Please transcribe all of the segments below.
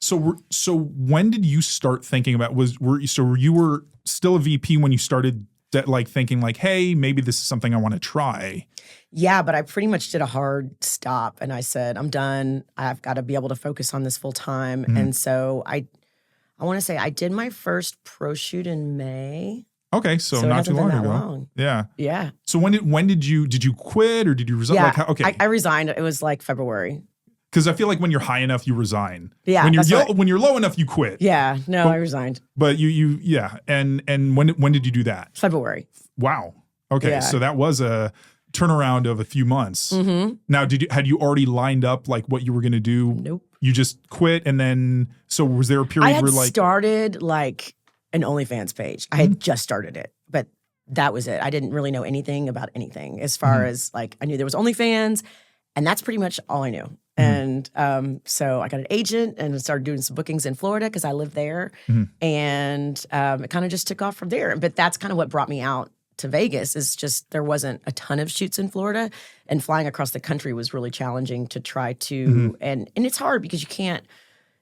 So when did you start thinking about you were still a VP when you started like thinking like, hey, maybe this is something I want to try? Yeah, but I pretty much did a hard stop and I said, I'm done. I've got to be able to focus on this full time. And so I want to say I did my first pro shoot in May. Okay, so not too long ago. Yeah. Yeah. So when did you quit or did you resign? Yeah, Like, okay. I resigned. It was like February. Because I feel like when you're high enough, you resign. Yeah. When you're low enough, you quit. Yeah. No, I resigned. But yeah. And when did you do that? February. Wow. Okay. Yeah. So that was a turnaround of a few months. Now, had you already lined up like what you were going to do? Nope. You just quit, and then so was there a period where like started like an OnlyFans page? I had just started it, but that was it. I didn't really know anything about anything as far as like I knew there was OnlyFans, and that's pretty much all I knew. And so I got an agent and started doing some bookings in Florida because I lived there, and it kind of just took off from there. But that's kind of what brought me out to Vegas. Is just there wasn't a ton of shoots in Florida, and flying across the country was really challenging to try to. And it's hard because you can't.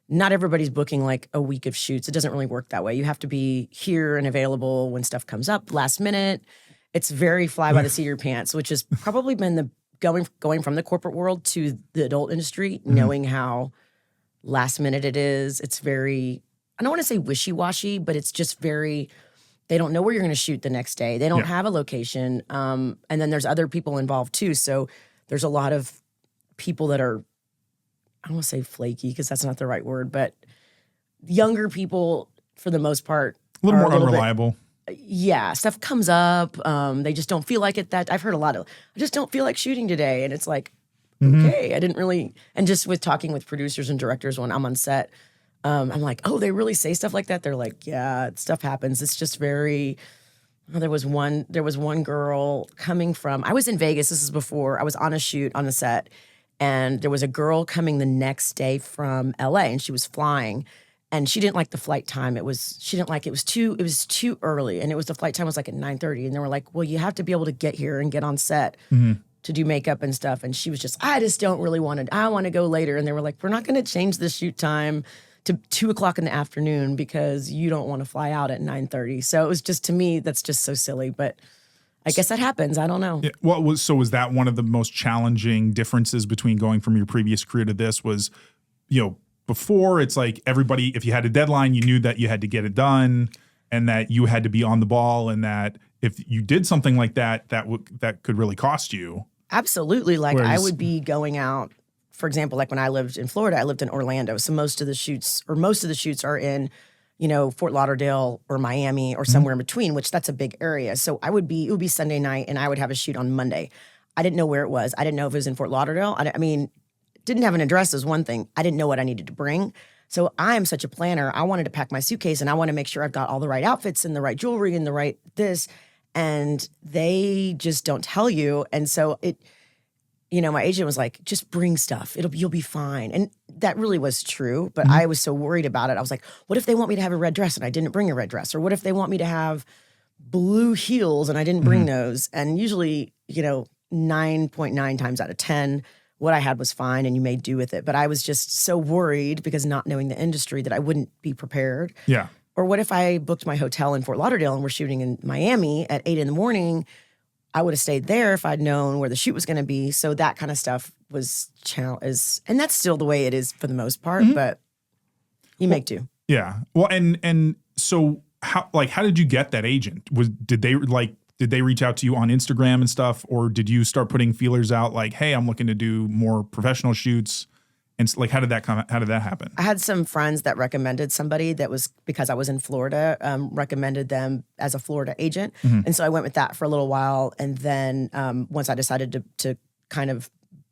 Not everybody's booking like a week of shoots. It doesn't really work that way. You have to be here and available when stuff comes up last minute. It's very fly by the seat of your pants, which has probably been the going from the corporate world to the adult industry, knowing how last minute it is. It's very, I don't want to say wishy-washy, but it's just very, they don't know where you're going to shoot the next day. They don't have a location. And then there's other people involved too. So there's a lot of people that are, I don't want to say flaky because that's not the right word, but younger people for the most part. A little more unreliable. Yeah, stuff comes up. They just don't feel like it. That I've heard a lot of, I just don't feel like shooting today. And it's like, okay, I didn't really, and just with talking with producers and directors when I'm on set, I'm like, oh, they really say stuff like that? They're like, yeah, stuff happens. It's just very, there was one girl coming from, I was in Vegas, this is before, I was on a shoot on the set, and there was a girl coming the next day from LA, and she was flying, and she didn't like the flight time. It was too early, and the flight time was like at 9:30, and they were like, well, you have to be able to get here and get on set to do makeup and stuff. And she was just, I just don't really want to, I want to go later. And they were like, we're not going to change the shoot time to 2:00 in the afternoon because you don't want to fly out at 9:30. So it was just, to me, that's just so silly, but I guess that happens. I don't know. Yeah. Was that one of the most challenging differences between going from your previous career to this? Was, before it's like everybody, if you had a deadline, you knew that you had to get it done and that you had to be on the ball, and that if you did something like that, that could really cost you. Absolutely. Like I would be going out, for example, like when I lived in Florida, I lived in Orlando. So most of the shoots are in, Fort Lauderdale or Miami or somewhere in between, which that's a big area. So it would be Sunday night and I would have a shoot on Monday. I didn't know where it was. I didn't know if it was in Fort Lauderdale. Didn't have an address is one thing. I didn't know what I needed to bring. So I am such a planner. I wanted to pack my suitcase and I want to make sure I've got all the right outfits and the right jewelry and the right this. And they just don't tell you. And so my agent was like, just bring stuff. You'll be fine. And that really was true. But I was so worried about it. I was like, what if they want me to have a red dress and I didn't bring a red dress? Or what if they want me to have blue heels and I didn't bring those? And usually, 9.9 times out of 10, what I had was fine and you made do with it. But I was just so worried because not knowing the industry that I wouldn't be prepared. Yeah. Or what if I booked my hotel in Fort Lauderdale and we're shooting in Miami at 8 a.m? I would have stayed there if I'd known where the shoot was going to be. So that kind of stuff was and that's still the way it is for the most part, but you make do. Yeah. Well, and so how did you get that agent? Did they reach out to you on Instagram and stuff, or did you start putting feelers out like, hey, I'm looking to do more professional shoots? And like, how did that happen? I had some friends that recommended somebody that was, because I was in Florida, recommended them as a Florida agent. And so I went with that for a little while. And then once I decided to kind of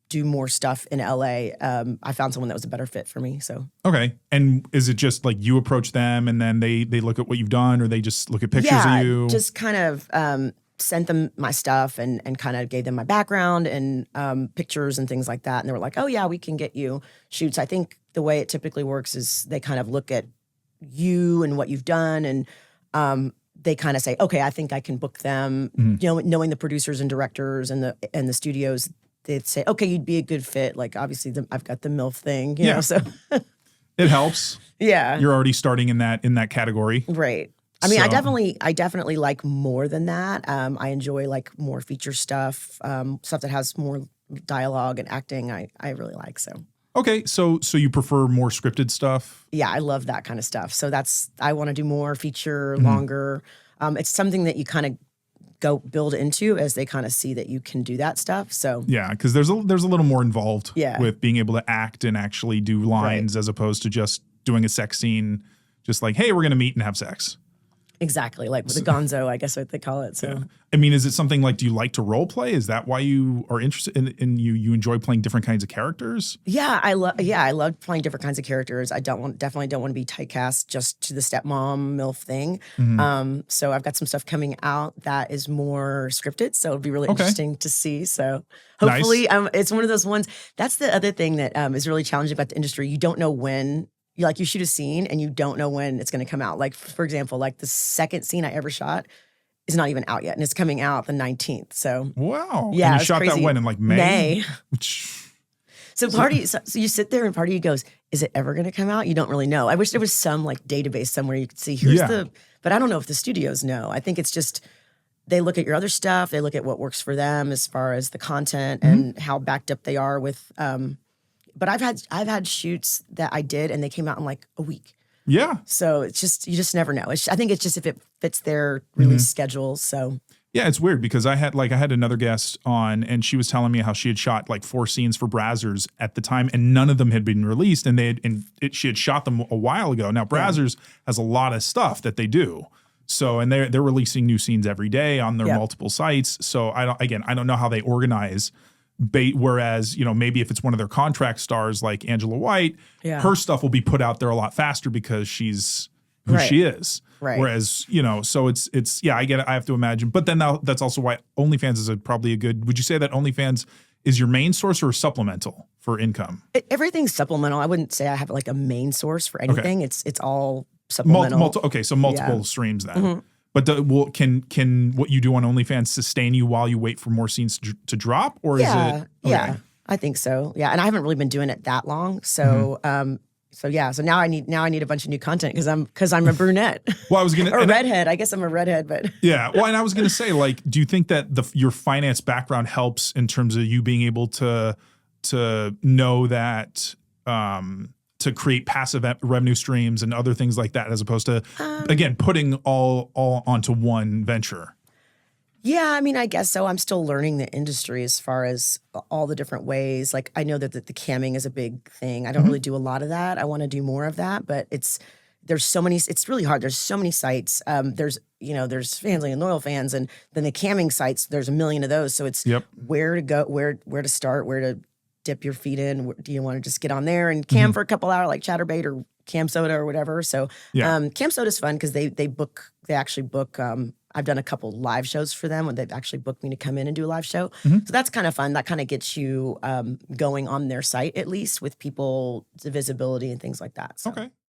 do more stuff in LA, I found someone that was a better fit for me. So okay. And is it just like you approach them and then they look at what you've done, or they just look at pictures of you? Just kind of sent them my stuff and kind of gave them my background and pictures and things like that. And they were like, oh yeah, we can get you shoots. I think the way it typically works is they kind of look at you and what you've done, and they kind of say, okay, I think I can book them. Knowing the producers and directors and the studios, they'd say, okay, you'd be a good fit. Like obviously I've got the MILF thing, you know, so. It helps. Yeah. You're already starting in that category. Right. I mean, So- I definitely like more than that. I enjoy like more feature stuff, stuff that has more dialogue and acting. I really like so. Okay, so you prefer more scripted stuff? Yeah, I love that kind of stuff. So I want to do more feature, Mm-hmm. longer. It's something that you kind of go build into as they kind of see that you can do that stuff. So Yeah, because there's a little more involved Yeah. with being able to act and actually do lines as opposed to just doing a sex scene, just like, hey, we're gonna meet and have sex. exactly, like with the gonzo, I guess what they call it. So I mean, is it something like, do you like to role play? Is that why you are interested in you enjoy playing different kinds of characters? I love playing different kinds of characters. I definitely don't want to be typecast just to the stepmom MILF thing. So I've got some stuff coming out that is more scripted. So it'll be really interesting to see. So hopefully, it's one of those ones. That's the other thing that is really challenging about the industry. You don't know when. You shoot a scene and you don't know when it's going to come out. Like, for example, like the second scene I ever shot is not even out yet, and it's coming out the 19th. So Wow. yeah, And you it's shot crazy. that when in like May? So you sit there and Party goes, is it ever going to come out? You don't really know. I wish there was some like database somewhere you could see, but I don't know if the studios know. I think it's just, they look at your other stuff. They look at what works for them as far as the content and how backed up they are with, but I've had shoots that I did and they came out in like a week. Yeah. So it's just, you just never know. I think it's just if it fits their release schedules. So Yeah, it's weird because I had another guest on and she was telling me how she had shot like 4 scenes for Brazzers at the time and none of them had been released and she had shot them a while ago. Now Brazzers has a lot of stuff that they do. So and they're releasing new scenes every day on their multiple sites. So I don't know how they organize. Whereas, maybe if it's one of their contract stars like Angela White, her stuff will be put out there a lot faster because she's who she is. Right. Whereas, so it's I get it. I have to imagine. But then now that's also why OnlyFans is probably a good, would you say that OnlyFans is your main source or supplemental for income? Everything's supplemental. I wouldn't say I have like a main source for anything. It's all supplemental. So multiple streams then. But can what you do on OnlyFans sustain you while you wait for more scenes to drop, or is it? Okay. Yeah, I think so. Yeah, and I haven't really been doing it that long, so so now I need a bunch of new content because I'm a brunette. Well, I was gonna or redhead. I guess I'm a redhead, but yeah. Well, and I was gonna say, like, do you think that your finance background helps in terms of you being able to know that? To create passive revenue streams and other things like that, as opposed to, again, putting all onto one venture? Yeah, I mean, I guess so. I'm still learning the industry as far as all the different ways. Like, I know that the camming is a big thing. I don't really do a lot of that. I want to do more of that, but there's so many. It's really hard. There's so many sites. There's Fansly and Loyal Fans, and then the camming sites. There's a million of those. So it's where to go, where to start, where to dip your feet in. Do you want to just get on there and cam for a couple hours like Chatterbait or Cam Soda or whatever? So Cam Soda's fun because they actually book. I've done a couple live shows for them when they've actually booked me to come in and do a live show. So that's kind of fun. That kind of gets you going on their site at least with people, the visibility and things like that. So. Okay.